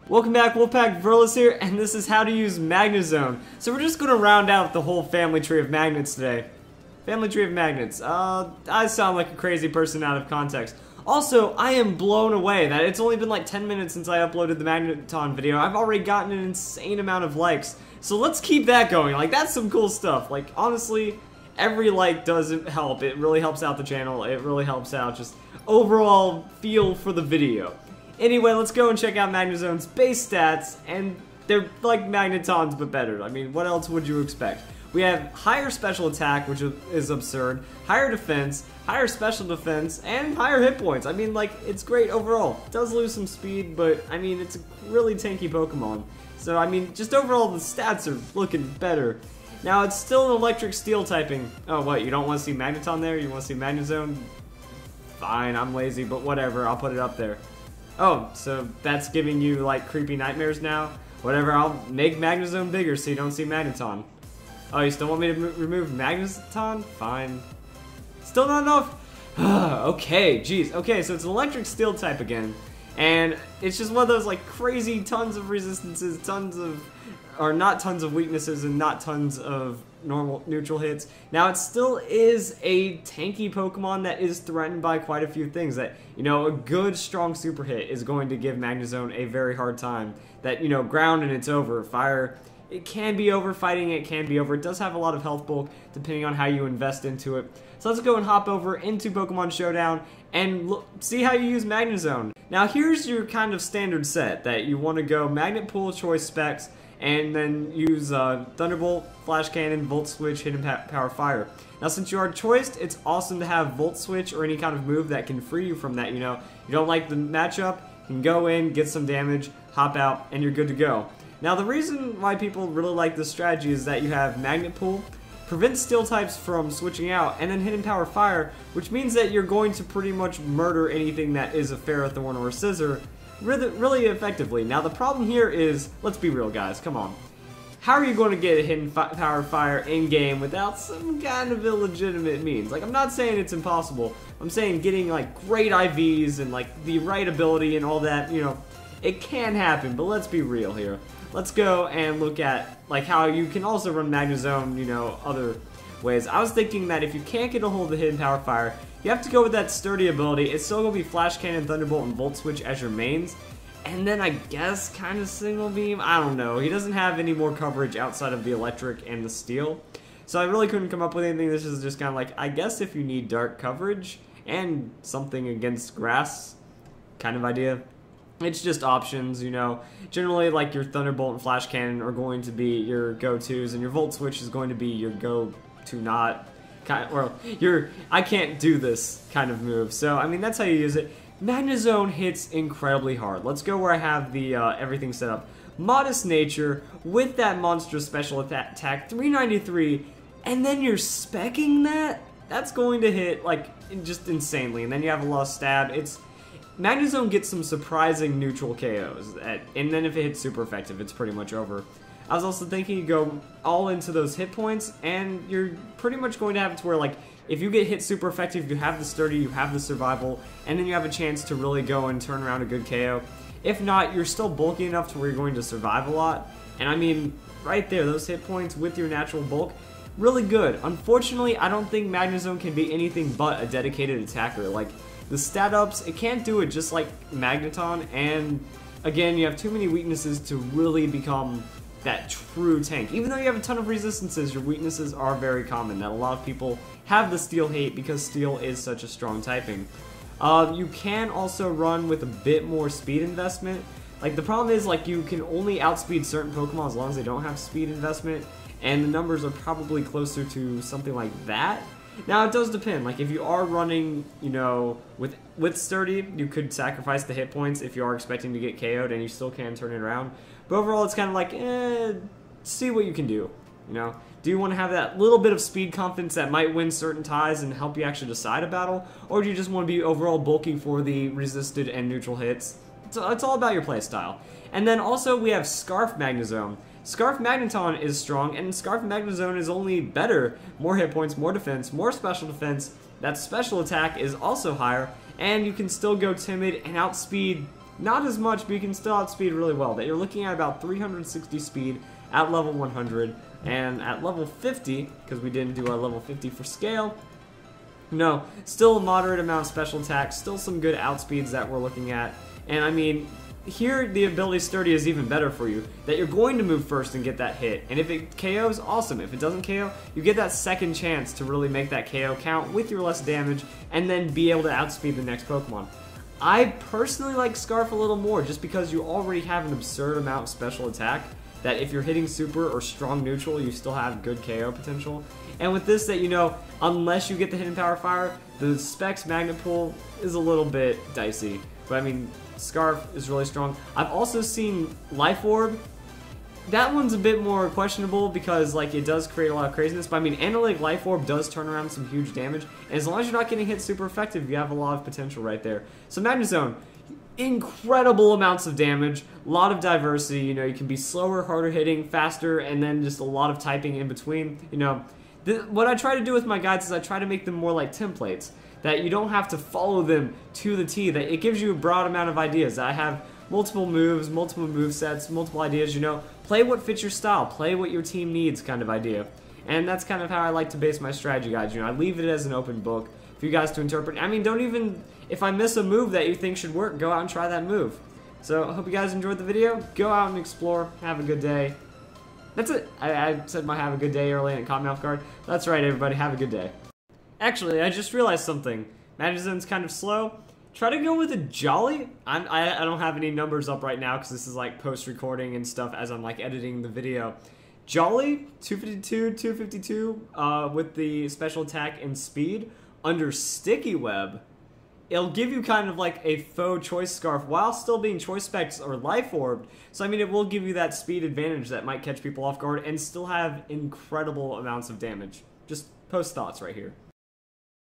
Welcome back, Wolfpack Verlis here, and this is how to use Magnezone. So we're just going to round out the whole family tree of magnets today. Family tree of magnets. I sound like a crazy person out of context. Also, I am blown away that it's only been like 10 minutes since I uploaded the Magnezone video. I've already gotten an insane amount of likes. So let's keep that going. Like, that's some cool stuff. Like, honestly, every like doesn't help. It really helps out the channel. It really helps out just overall feel for the video. Anyway, let's go and check out Magnezone's base stats, and they're like Magnetone's but better. I mean, what else would you expect? We have higher special attack, which is absurd, higher defense, higher special defense, and higher hit points. I mean, like, it's great overall. It does lose some speed, but, I mean, it's a really tanky Pokemon. So, I mean, just overall, the stats are looking better. Now, it's still an electric steel typing. Oh, what, you don't want to see Magnetone there? You want to see Magnezone? Fine, I'm lazy, but whatever, I'll put it up there. Oh, so that's giving you, like, creepy nightmares now? Whatever, I'll make Magnezone bigger so you don't see Magnetone. Oh, you still want me to remove Magnetone? Fine. Still not enough? Okay, jeez. Okay, so it's an electric steel type again. And it's just one of those, like, crazy tons of resistances, not tons of weaknesses, and not tons of normal neutral hits. Now, it still is a tanky Pokemon that is threatened by quite a few things that, you know, a good, strong super hit is going to give Magnezone a very hard time. That, you know, ground and it's over. Fire, it can be over. Fighting, it can be over. It does have a lot of health bulk, depending on how you invest into it. So let's go and hop over into Pokemon Showdown and see how you use Magnezone. Now, here's your kind of standard set that you want to go Magnet Pool, Choice Specs, and then use Thunderbolt, Flash Cannon, Volt Switch, Hidden Power Fire. Now, since you are choiced, it's awesome to have Volt Switch or any kind of move that can free you from that. You know, you don't like the matchup, you can go in, get some damage, hop out, and you're good to go. Now, the reason why people really like this strategy is that you have Magnet Pool, prevents steel types from switching out, and then Hidden Power Fire, which means that you're going to pretty much murder anything that is a Ferrothorn or a Scissor really effectively. Now, the problem here is, let's be real, guys, come on. How are you going to get a Hidden Power Fire in-game without some kind of illegitimate means? Like, I'm not saying it's impossible. I'm saying getting, like, great IVs and, like, the right ability and all that, you know, it can happen, but let's be real here. Let's go and look at, like, how you can also run Magnezone, you know, other ways. I was thinking that if you can't get a hold of the Hidden Power Fire, you have to go with that sturdy ability. It's still going to be Flash Cannon, Thunderbolt, and Volt Switch as your mains. And then I guess kind of Single Beam. I don't know. He doesn't have any more coverage outside of the electric and the steel. So I really couldn't come up with anything. This is just kind of like, I guess if you need dark coverage and something against grass kind of idea. It's just options, you know. Generally, like, your Thunderbolt and Flash Cannon are going to be your go-tos, and your Volt Switch is going to be your go-to-not kind of, or your I can't do this kind of move. So, I mean, that's how you use it. Magnezone hits incredibly hard. Let's go where I have the everything set up. Modest Nature with that monstrous special attack, 393, and then you're speccing that? That's going to hit, like, just insanely. And then you have a Lost Stab. Magnezone gets some surprising neutral KOs, and then if it hits super effective, it's pretty much over. I was also thinking you go all into those hit points, and you're pretty much going to have it to where, like, if you get hit super effective, you have the sturdy, you have the survival, and then you have a chance to really go and turn around a good KO. If not, you're still bulky enough to where you're going to survive a lot, and I mean, right there, those hit points with your natural bulk, really good. Unfortunately, I don't think Magnezone can be anything but a dedicated attacker. Like, the stat ups, it can't do it just like Magnetone, and again, you have too many weaknesses to really become that true tank. Even though you have a ton of resistances, your weaknesses are very common. That a lot of people have the steel hate because steel is such a strong typing. You can also run with a bit more speed investment. Like, the problem is, like, you can only outspeed certain Pokemon as long as they don't have speed investment, and the numbers are probably closer to something like that. Now, it does depend. Like, if you are running, you know, with Sturdy, you could sacrifice the hit points if you are expecting to get KO'd, and you still can turn it around. But overall, it's kind of like, see what you can do, you know? Do you want to have that little bit of speed confidence that might win certain ties and help you actually decide a battle? Or do you just want to be overall bulky for the resisted and neutral hits? It's all about your playstyle. And then also, we have Scarf Magnezone. Scarf Magnetone is strong, and Scarf Magnezone is only better. More hit points, more defense, more special defense. That special attack is also higher, and you can still go timid and outspeed not as much, but you can still outspeed really well. That you're looking at about 360 speed at level 100, and at level 50, because we didn't do our level 50 for scale, no, still a moderate amount of special attack, still some good outspeeds that we're looking at, and I mean, here the ability Sturdy is even better for you, that you're going to move first and get that hit, and if it KOs, awesome. If it doesn't KO, you get that second chance to really make that KO count with your less damage, and then be able to outspeed the next Pokemon. I personally like Scarf a little more, just because you already have an absurd amount of special attack, that if you're hitting super or strong neutral, you still have good KO potential. And with this, that you know, unless you get the Hidden Power Fire, the Specs Magnet Pull is a little bit dicey. But I mean, Scarf is really strong. I've also seen Life Orb. That one's a bit more questionable because like it does create a lot of craziness. But I mean, Analytic Life Orb does turn around some huge damage. And as long as you're not getting hit super effective, you have a lot of potential right there. So Magnezone, incredible amounts of damage, a lot of diversity. You know, you can be slower, harder hitting, faster, and then just a lot of typing in between. You know, what I try to do with my guides is I try to make them more like templates, that you don't have to follow them to the T, that it gives you a broad amount of ideas. I have multiple moves, multiple move sets, multiple ideas, you know, play what fits your style, play what your team needs kind of idea. And that's kind of how I like to base my strategy guides. You know, I leave it as an open book for you guys to interpret. I mean, don't even, if I miss a move that you think should work, go out and try that move. So I hope you guys enjoyed the video. Go out and explore. Have a good day. That's it. I said my have a good day early and it caught me off guard. That's right, everybody. Have a good day. Actually, I just realized something. Magnezone's kind of slow. Try to go with a Jolly. I don't have any numbers up right now because this is like post-recording and stuff as I'm like editing the video. Jolly, 252, 252 with the special attack and speed under Sticky Web. It'll give you kind of like a faux Choice Scarf while still being Choice Specs or Life Orbed. So I mean, it will give you that speed advantage that might catch people off guard and still have incredible amounts of damage. Just post thoughts right here.